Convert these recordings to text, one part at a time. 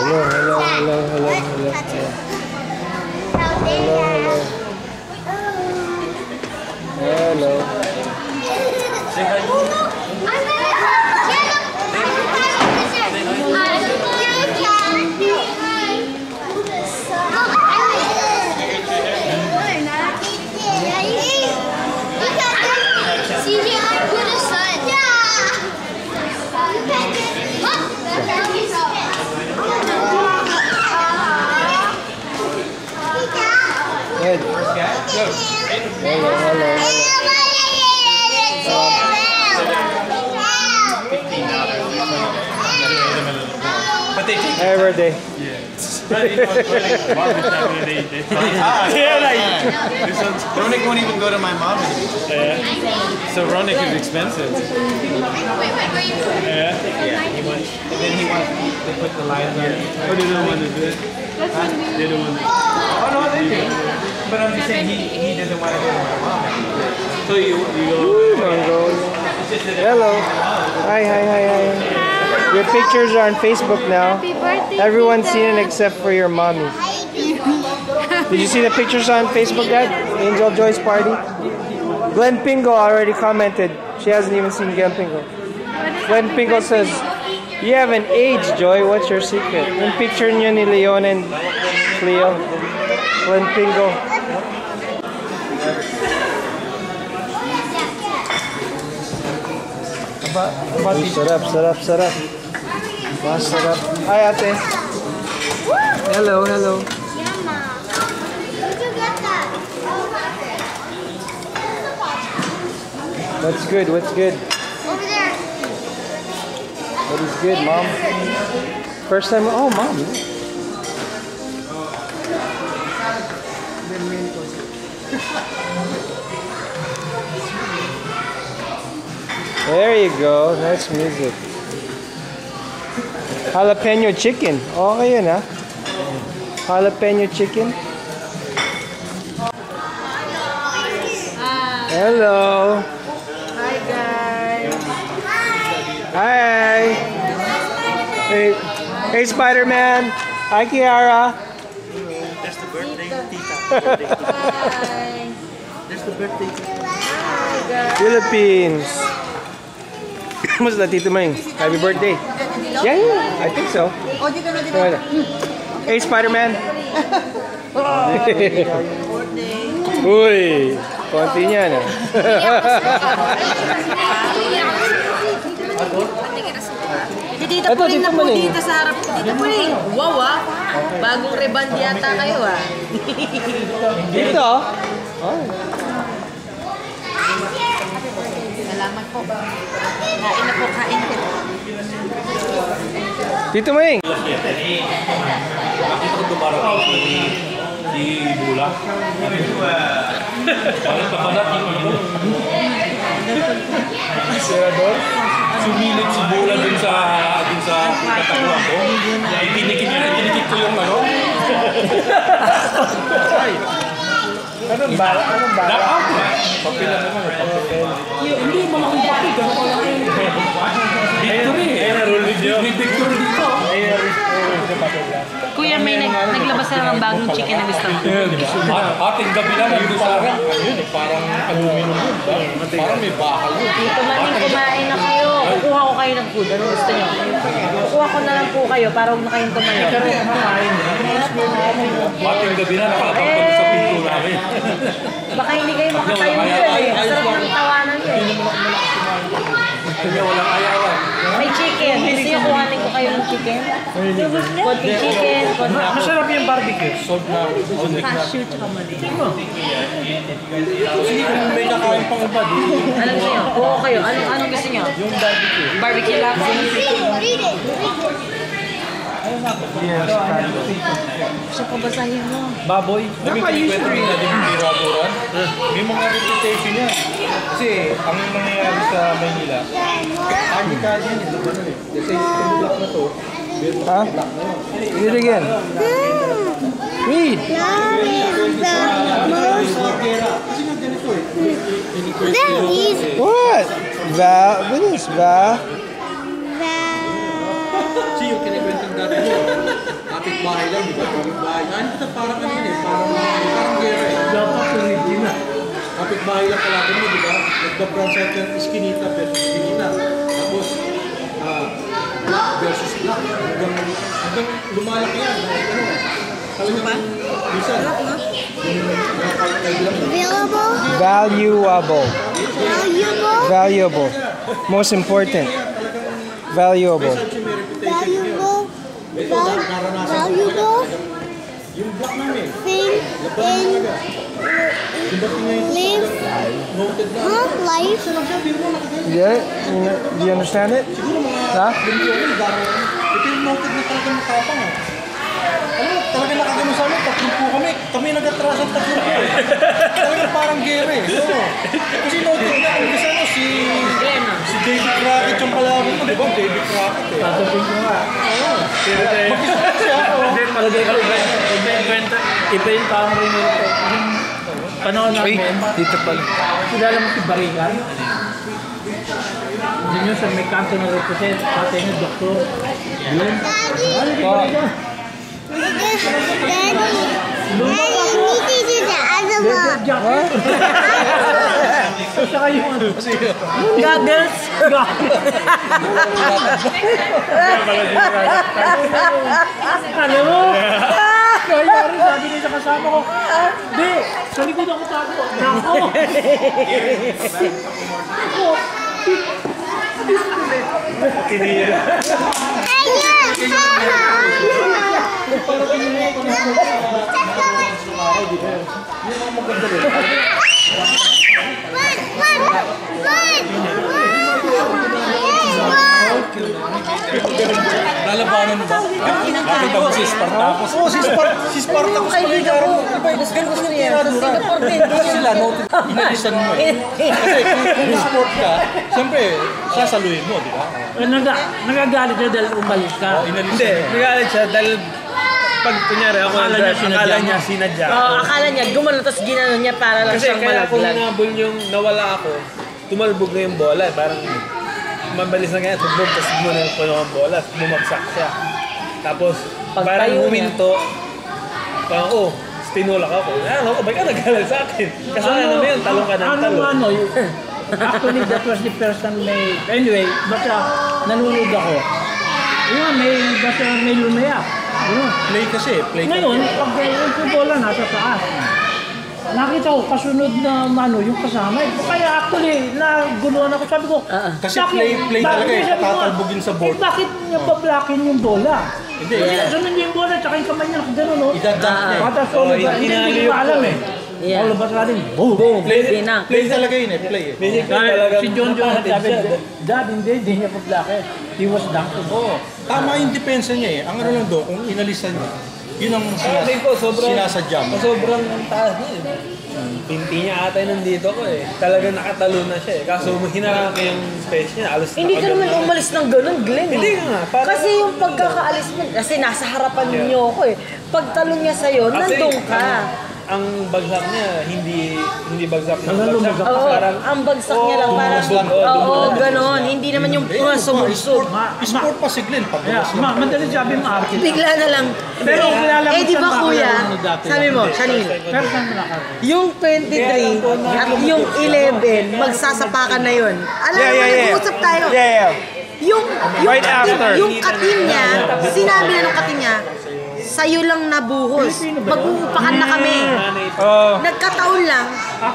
Hello, hello, hello, hello, hello. Hello, hello. Hello. Say hi. Good. Hello, hello, hello. But they take Every day. Ronick won't even go to my mom anymore. So Ronick is expensive. Yeah, he wants. And then he wants to put the lines on. Oh, they don't want to do it. They don't want to. Oh no, they do. But I'm just saying he doesn't want to go to my mom anymore. So you go. Hello. Hi, hi, hi, hi. Your pictures are on Facebook now. Everyone's seen it except for your mommy. Did you see the pictures on Facebook, Dad? Angel Joy's party? Glenn Pingo already commented. She hasn't even seen Glenn Pingo. Glenn Pingo says, "You haven't aged, Joy. What's your secret?" Yung picture niyo ni Leon and Cleo. Glenn Pingo. Sarap, sarap, sarap. Masarap. Hi, ate. Hello, hello. What's good? What's good? Over there. What is good, Mom? First time. Oh, Mom. There you go. Nice music. Jalapeno chicken. Okay yun, ha? Jalapeno chicken. Hello. Hi guys. Hi. Hey, hey Spider-Man. Hi, Kiara. That's the birthday, Tita. Hi. That's the birthday. Hi guys. Philippines. What's that, Tito Mang? Happy birthday. Yeah, yeah, I think so. Oh, dito na dito. Hey, Spider-Man. Birthday. Uy, konti niya na. Dito po rin na po dito sa harap. Dito po rin. Wow ah. Bagong reband yata kayo ah. Dito? Oh. Salamat po. Kain na po, kain po. Tito Mang. Bakit ko dumaraw si Bula? Parang kapalat yung ano. Senador? Sumilip si Bula dun sa katakuan ko. Itinikit ko yung ano. Anong bala? Anong bala? Nakap! Papel na naman. Hindi, malaking papel. Gano'n ko lang yung victory. May victory dito. Kuya, may naglabas na ng bagong chicken na gusto mo. Ating gabi na nandun sa harap. Parang aluminum yun. Parang may bakal yun. Dito maling kumain na kayo. Kukuha ko kayo ng food. Ano gusto nyo? Kukuha ko na lang po kayo para huwag na kayong tumayo. Ating gabi na nakakapag sa pinto namin. Baka hindi kayo makatayo dyan eh. Sarap ng tawanan nyo eh. Kaya walang ayawan. May chicken. Gusto nyo kuhanin ko kayo ng chicken? Konting chicken. Masarap yung barbecue. Sold na. Cashew tsaka mali. May nakain pang iba dito. Ano gusto nyo? Kuha ko kayo. Anong gusto nyo? Yung barbecue. Barbecue lang? Yes, Carlo. Gusto ko basahin mo. Baboy. Naka-usual rin na din yung tiraduran. May mga reputation yan. Kasi ang nangyayari sa Maynila, kanya yan. Kasi yung block na to, Huh? Read it again. Read. What? Va? What is va? Kasi yung kinikwentang dati mo, kapit-bahay lang, di ba? Kapit-bahay. Ano ito parang ano yun eh, parang gera eh. Dapat original. Kapit-bahay lang kalapin mo, di ba? Nagda-branch out yung iskinita versus iskinita. Tapos, black versus black. Hanggang lumalaki yan. Talagang, minsan, Available? Valuable. Valuable? Valuable. Most important. Valuable. Valuable? Valuable? yung black namin. Thing in live? Huh? Life? Yeah? Do you understand it? Huh? Ito yung noted na talagang matapang eh. Alam mo, talaga nakagano sa amin, 3 kami. Kami nag-atras ang 3 eh. Talagang parang gere eh. So, kasi noted na kung gusto mo si David Crockett yung kalaban mo, di ba? David Crockett eh. Tatapin ko nga. Oo. Mag-isa kasi ako. Hindi, palagay ko. Iba yung tao rin nito. Panahon namin. Dito pala. Kilala mo si Barigan? Yun yun sa may kanto na represent. Pati yung doktor. Yun. Ano si Barigan? Daddy, you need to do the other one. So, saka yung ano? Goggles. Ano mo? Kaya rin sabi niya sa kasama ko, di, sa likod ako tago. Nako! Tinira. Lalabanan ba? Nakita mo si Spartacus? Oo, si Spartacus. Kaibigan ko. Gusto niya. Sa Singapore din. Kasi sila, inalisan mo eh. Kasi kung sport ka, siyempre, sasaluhin mo, di ba? Nagagalit siya dahil umalis ka. Hindi, nagalit siya dahil pag kunyari ako akala niya sinadya. Oo, akala niya, gumano, tapos ginano niya para lang Kasi siyang kaya kung malaglag. nabol yung nawala ako, tumalbog na yung bola. Parang mabilis na ganyan, tumbog, tapos muna yung puno ng bola, bumagsak siya. Tapos parang Pagtayo niya. huminto, parang tinulak ako. Ano, ba't ka nagalit sa akin? Kasalanan mo yun, talong ka ng talong. Actually, that was the first time may... Anyway, basta nanonood ako. Yun, may lumayak. Yun. Play kasi, play ka. Ngayon, pag yung bola nasa taas, nakita ko kasunod na yung kasama. Kaya actually, naguluhan ako. Sabi ko, Kasi play talaga eh, tatalbogin sa board. bakit niya pa-blockin yung bola? Hindi, Kasi sunod niya yung bola, tsaka yung kamay niya nakagano, no? idadunk niya eh. Tapos all of a sudden, hindi ko alam eh. Yeah. All of a sudden, boom! Play talaga yun eh, play eh. Si John sabi, Dad, hindi niya pa-blockin. He was dunked. Oo. Tama yung depensa niya eh. Ang ano lang doon, kung inalisan niya, yun ang sinasadya mo. Sobrang taas niya eh. Pinti niya ata nandito ko eh. Talagang nakatalo na siya eh. Kaso hinarang ko yung space niya. Alas Hindi ka naman umalis ng ganun, Glenn. Hindi nga. Parang, Kasi yung pagkakaalis mo, kasi nasa harapan niyo ako eh. Pagtalon niya sa'yo, nandun ka. ang bagsak niya, hindi bagsak na Hanggang bagsak. lumagak. Oo, Parang, ang bagsak niya lang parang, oo, ganon. Hindi naman yung sumugsog. Sport pa si Glenn. Pagbukas lang. Madali sabi mo arkin. Bigla na lang. Pero kilala mo Eh, di ba saan kuya, nakakalaman mo dati? sabi mo, Chanil, Pero saan mo nakakalaman? yung 23 at yung 11, magsasapakan na yun. Alam Yeah, mo, yeah, yeah. nag-uusap tayo. Yeah, yeah. Right after. Yung katin niya, sinabi na ng katin niya, sa'yo lang nabuhos. Mag-uupakan na kami. Oh, Nagkataon lang,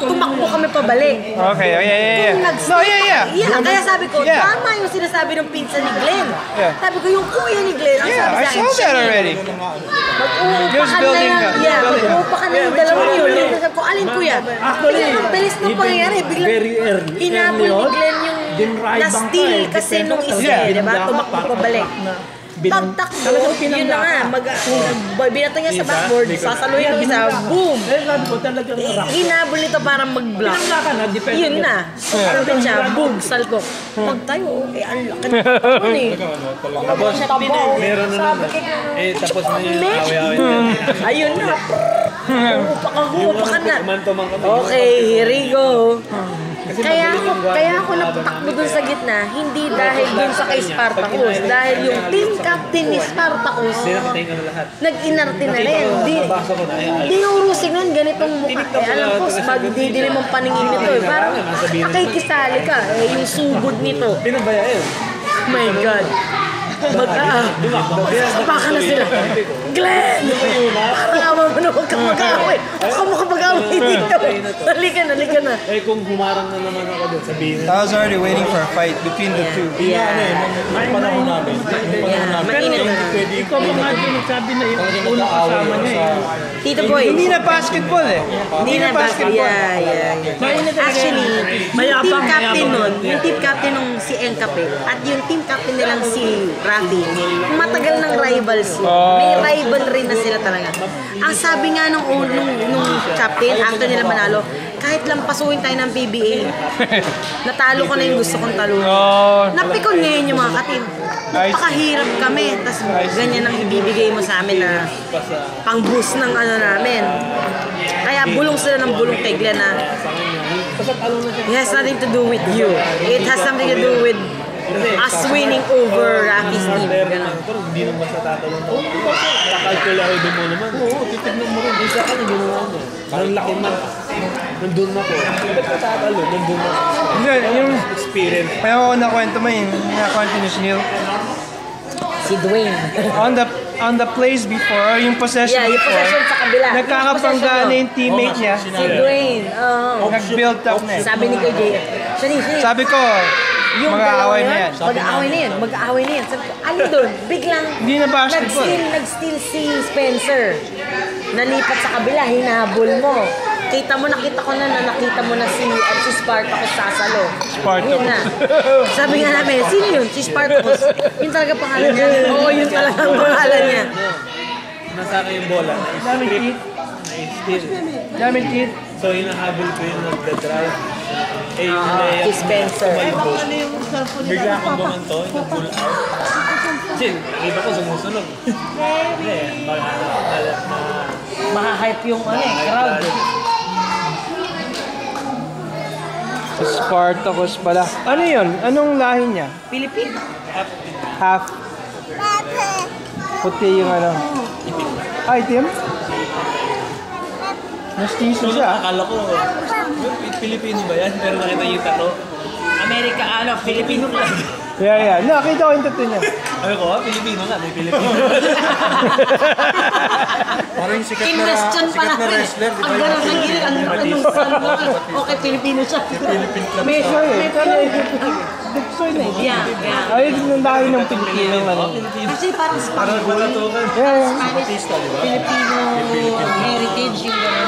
tumakbo kami pabalik. okay. Oh, yeah, yeah, Kung yeah. nag-stay No, yeah, yeah. Yeah, kaya sabi ko, Yeah. tama yung sinasabi ng pinsan ni Glenn. Yeah. Sabi ko, yung kuya ni Glenn, ang Yeah, sabi I sa akin, saw that siya already. Just Just building building na ka. yan. Yeah, Building. mag-uupakan na yung dalawang yun. Sabi ko, alin kuya? Biglang ang bilis ng pangyayari. Biglang very early. hinabol ni Glenn yung Dinride bang na-steal ka eh. kasi Depende nung ka. isa, Yeah. di ba? Tumakbo pabalik. Pagtakbo, yun na nga, binato niya sa backboard, sasaluhin ng isa, boom! Eh, sabi ko talagang Hinabol nito para mag-block. Pinangga ka na, depende. Yun na. Sabi siya, boom, salko. Magtayo, eh, ang laki na tapon eh. tapos, Tabaw. meron na naman. Eh, tapos na yung away-away. Ayun na. Uupakan na. Umanto man kami. Okay, here we go. Kaya ako napatakbo dun sa gitna, hindi dahil dun sa kay Spartacus, dahil yung team captain ni Spartacus, nag-inarte na rin. Hindi urusin nun, ganitong mukha. Alam ko, magdidilim ang paningin nito eh. Parang nakikisali ka, yung sugod nito. Pinabaya yun. Oh my God. Baka na sila. Glenn! Parang awa mo na, huwag kang mag-away. Huwag kang makapag-away dito. Halika na. Eh kung humarang na naman ako doon, sabihin I was already waiting for a fight between the two. Yung panahon namin. Mainit na. Ikaw pa nga din nagsabi na yung unang kasama niya eh. Tito Boy. Hindi na basketball eh. Hindi na basketball. Yeah. Actually, yung team captain nun, yung team captain nung si Encape, at yung team captain nilang si Rafi, matagal ng rivals yun. May rivalry na sila talaga. Ang sabi nga nung captain, after nila manalo, kahit lang pasuhin tayo ng PBA, natalo ko na yung gusto kong talo. Napikon ngayon yung mga katim. Napakahirap kami, tapos ganyan ang ibibigay mo sa amin na pang-boost ng ano namin. Kaya bulong sila ng bulong kay Glenn na it has nothing to do with you. It has something to do with us winning over Rocky's team. Ganun. pero hindi naman sa tatalong ko. Kakalkulado mo naman. Oo, titignan mo rin. Isa ka na ginawa mo. Parang laki man. Nandun ako. Ba't ka tatalo? Nandun ako. Hindi, yung Experience. kaya ko nakwento mo yun, nakwento ni Neil. Si Dwayne. On the plays before, yung possession Yeah, yung before, possession sa kabila. nagkakabangga na yung teammate niya. Si Dwayne. Nag-build up na eh. Sabi ni Kuya Jay. Shani. Sabi ko, Yung mag-aaway na yan. Mag-aaway na yan. Sabi ko, ano doon? Biglang Hindi na basketball. nag-steal si Spencer. Nalipat sa kabila, hinabol mo. Nakita ko na nakita mo na si Spartacus sasalo. Spartacus. Yun na. Sabi nga namin, sino yun? Si Spartacus. Yun talaga pangalan niya. Oo, yun talaga ang pangalan niya. Nasa akin yung bola. Daming kid. Daming kid. So, hinahabol ko yung nagda-drive. Eh, yung Si Spencer. bigla akong bumanto, nag-pull out. Kasi, iba ko sumusunod. Maha-hype yung crowd. Spartacus pala. Ano yun? Anong lahi niya? Philippine. Half. Puti yung ano. Ay, Tim? Nastiso siya. Akala ko, Pilipino ba yan? Pero nakita yung tato. Amerika, Filipino ka. Yeah. Nakita ko yung tattoo niya. Sabi ko, Pilipino nga, may Pilipino. Parang yung sikat na Question pa namin. wrestler, di ba? Ang gano'n ng gilid, ang anong saan. Okay, Filipino siya. May soy eh. Pero soy na eh. Yeah. Ay, yung lahi ng Pilipino. Kasi parang Parang wala to ka. Yeah. Spanish, Filipino heritage yung gano'n.